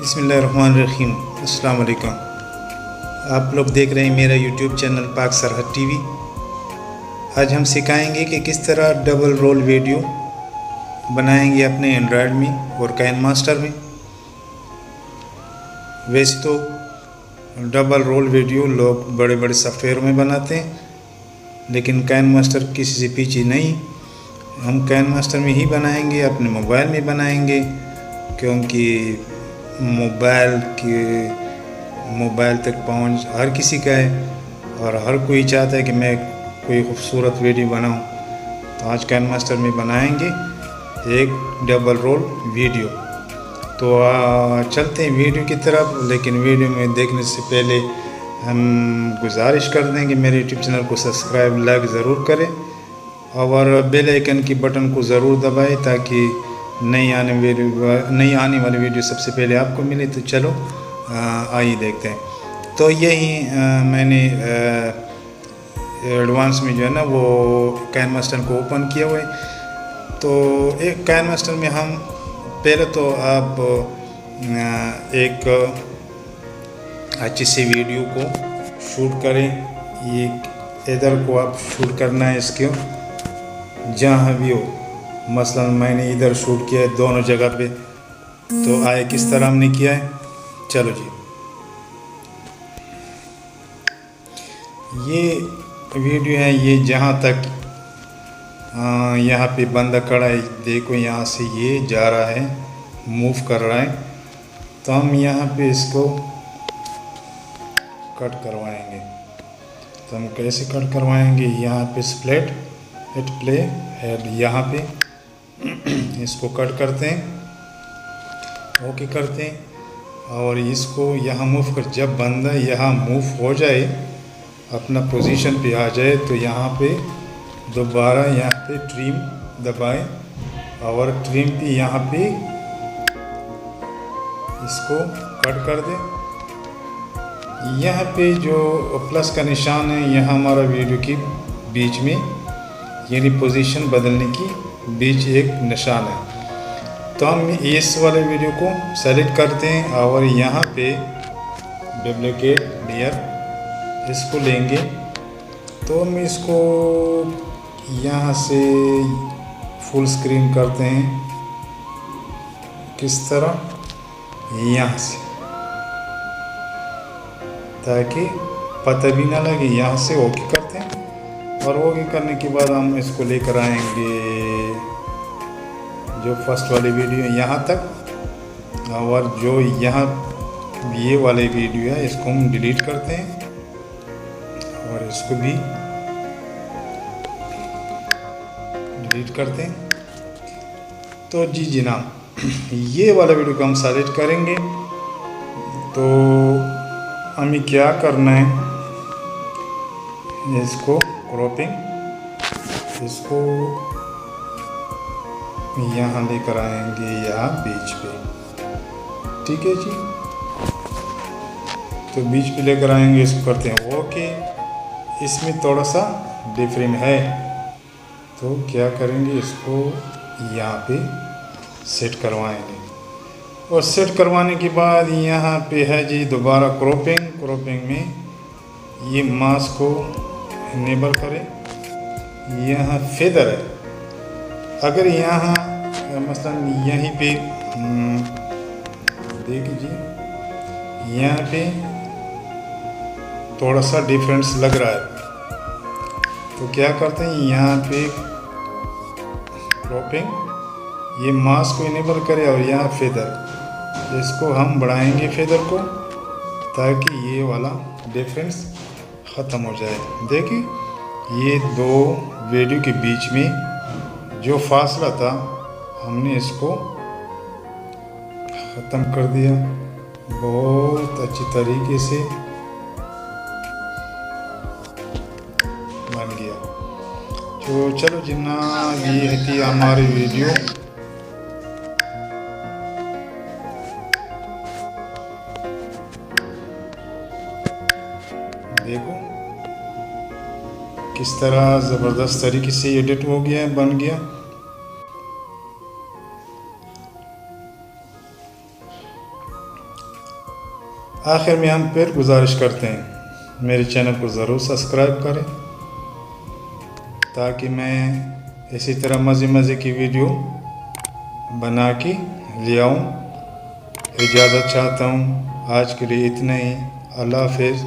बिस्मिल्लाहिर्रहमानिर्रहीम। अस्सलाम वालेकुम। आप लोग देख रहे हैं मेरा यूट्यूब चैनल पाक सरहद टीवी। आज हम सिखाएंगे कि किस तरह डबल रोल वीडियो बनाएंगे अपने एंड्रॉयड में और काइन मास्टर में। वैसे तो डबल रोल वीडियो लोग बड़े बड़े सॉफ्टवेयर में बनाते हैं, लेकिन काइन मास्टर किसी से पीछे नहीं। हम काइन मास्टर में ही बनाएंगे, अपने मोबाइल में बनाएंगे, क्योंकि मोबाइल तक पहुंच हर किसी का है और हर कोई चाहता है कि मैं कोई खूबसूरत वीडियो बनाऊं। तो आज काइन मास्टर में बनाएंगे एक डबल रोल वीडियो। तो चलते हैं वीडियो की तरफ, लेकिन वीडियो में देखने से पहले हम गुजारिश कर दें कि मेरे यूट्यूब चैनल को सब्सक्राइब लाइक ज़रूर करें और बेल आइकन की बटन को ज़रूर दबाएं ताकि नई आने वाली वीडियो सबसे पहले आपको मिले। तो चलो आइए देखते हैं। तो यही मैंने एडवांस में जो है ना वो काइन मास्टर को ओपन किया हुआ है। तो एक काइन मास्टर में हम पहले तो आप एक अच्छी सी वीडियो को शूट करें। ये इधर को आप शूट करना है, इसके जहाँ भी हो। मसलन मैंने इधर शूट किया है, दोनों जगह पे। तो आए किस तरह हमने किया है, चलो जी। ये वीडियो है, ये जहाँ तक यहाँ पे बंदा खड़ा है, देखो यहाँ से ये जा रहा है, मूव कर रहा है। तो हम यहाँ पे इसको कट करवाएंगे। तो हम कैसे कट करवाएंगे, यहाँ पे स्प्लिट हिट प्ले हेड, यहाँ पे इसको कट करते हैं, ओके करते हैं और इसको यहाँ मूव कर। जब बंदा यहाँ मूव हो जाए, अपना पोजीशन पे आ जाए, तो यहाँ पे दोबारा यहाँ पे ट्रिम दबाएं और ट्रिम पे यहाँ पे इसको कट कर दें। यहाँ पे जो प्लस का निशान है, यहाँ हमारा वीडियो की बीच में, यानी पोजीशन बदलने की बीच एक निशान है। तो हम इस वाले वीडियो को सेलेक्ट करते हैं और यहाँ पे डुप्लीकेट लेयर इसको लेंगे। तो हम इसको यहाँ से फुल स्क्रीन करते हैं, किस तरह, यहाँ से, ताकि पता भी ना लगे। यहाँ से ओके करते हैं और ओके करने के बाद हम इसको लेकर आएंगे जो फर्स्ट वाली वीडियो है यहाँ तक, और जो यहाँ ये वाले वीडियो है इसको हम डिलीट करते हैं और इसको भी डिलीट करते हैं। तो जी जनाब, ये वाला वीडियो को हम सेलेक्ट करेंगे। तो हमें क्या करना है, इसको क्रॉपिंग, इसको यहाँ लेकर आएंगे यहाँ बीच पे, ठीक है जी। तो बीच पे लेकर आएंगे, इसको करते हैं ओके। इसमें थोड़ा सा डिफरेंट है, तो क्या करेंगे, इसको यहाँ पे सेट करवाएंगे और सेट करवाने के बाद यहाँ पे है जी दोबारा क्रॉपिंग। क्रॉपिंग में ये मास्क को इनेबल करें। यहाँ फेदर है, अगर यहाँ मसलन यहीं पे देखिए, यहाँ पे थोड़ा सा डिफरेंस लग रहा है, तो क्या करते हैं, यहाँ पे क्रॉपिंग, ये मास्क को इनेबल करें और यहाँ फेदर, इसको हम बढ़ाएंगे फेदर को, ताकि ये वाला डिफरेंस ख़त्म हो जाए। देखिए, ये दो वीडियो के बीच में जो फासला था, हमने इसको ख़त्म कर दिया बहुत अच्छी तरीके से बन गया। तो चलो जिन्ना, ये थी हमारी वीडियो। देखो किस तरह ज़बरदस्त तरीके से एडिट हो गया, बन गया। आखिर में हम फिर गुजारिश करते हैं मेरे चैनल को ज़रूर सब्सक्राइब करें ताकि मैं इसी तरह मज़े की वीडियो बना के ले आऊँ। इजाज़त चाहता हूँ, आज के लिए इतना ही। अल्लाह हाफ़िज़।